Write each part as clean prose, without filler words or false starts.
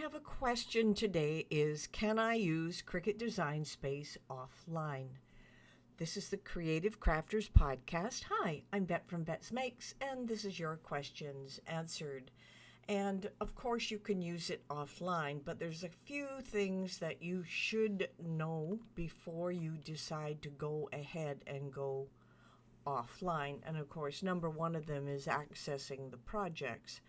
have a question today is, can I use Cricut Design Space offline? This is the Creative Crafters Podcast. Hi, I'm Bette from Bette's Makes, and this is your questions answered. And of course you can use it offline, but there's a few things that you should know before you decide to go ahead and go offline. And of course, number one of them is accessing the projects.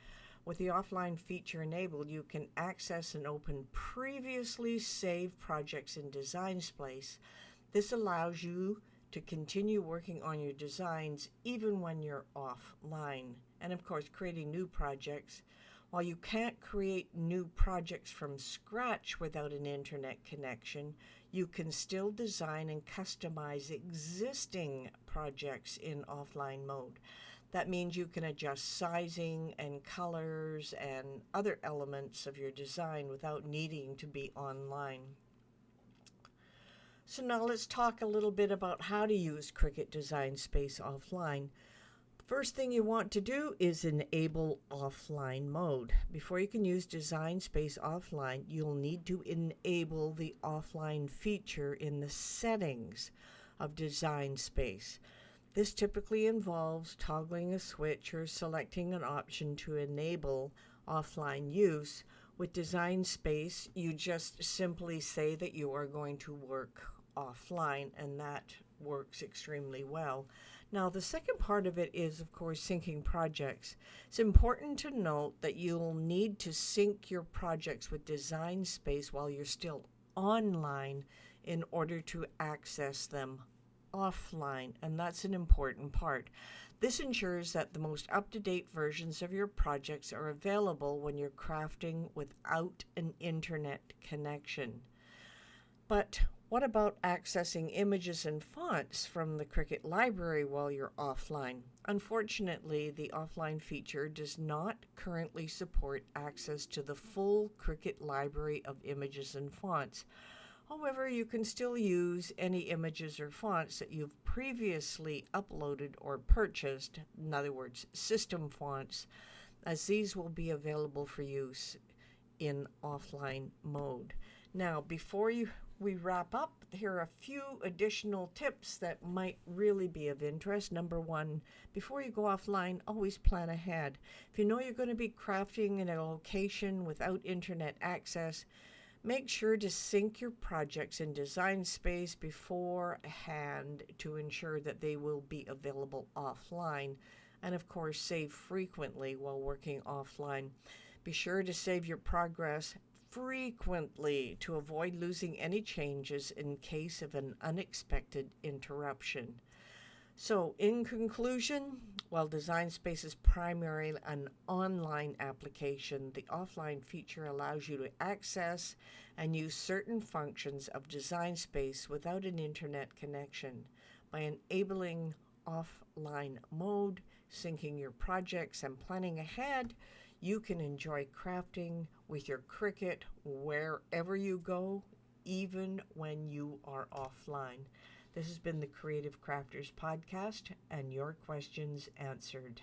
With the offline feature enabled, you can access and open previously saved projects in Design Space. This allows you to continue working on your designs even when you're offline. And of course, creating new projects. While you can't create new projects from scratch without an internet connection, you can still design and customize existing projects in offline mode. That means you can adjust sizing and colors and other elements of your design without needing to be online. So now let's talk a little bit about how to use Cricut Design Space offline. First thing you want to do is enable offline mode. Before you can use Design Space offline, you'll need to enable the offline feature in the settings of Design Space. This typically involves toggling a switch or selecting an option to enable offline use. With Design Space, you just simply say that you are going to work offline, and that works extremely well. Now, the second part of it is, of course, syncing projects. It's important to note that you'll need to sync your projects with Design Space while you're still online in order to access them offline, and that's an important part. This ensures that the most up-to-date versions of your projects are available when you're crafting without an internet connection. But what about accessing images and fonts from the Cricut library while you're offline? Unfortunately, the offline feature does not currently support access to the full Cricut library of images and fonts. However, you can still use any images or fonts that you've previously uploaded or purchased, in other words, system fonts, as these will be available for use in offline mode. Now, before we wrap up, here are a few additional tips that might really be of interest. Number one, before you go offline, always plan ahead. If you know you're going to be crafting in a location without internet access, make sure to sync your projects in Design Space beforehand to ensure that they will be available offline. And of course, save frequently while working offline. Be sure to save your progress frequently to avoid losing any changes in case of an unexpected interruption. So, in conclusion, while Design Space is primarily an online application, the offline feature allows you to access and use certain functions of Design Space without an internet connection. By enabling offline mode, syncing your projects, and planning ahead, you can enjoy crafting with your Cricut wherever you go, even when you are offline. This has been the Creative Crafters Podcast, and your questions answered.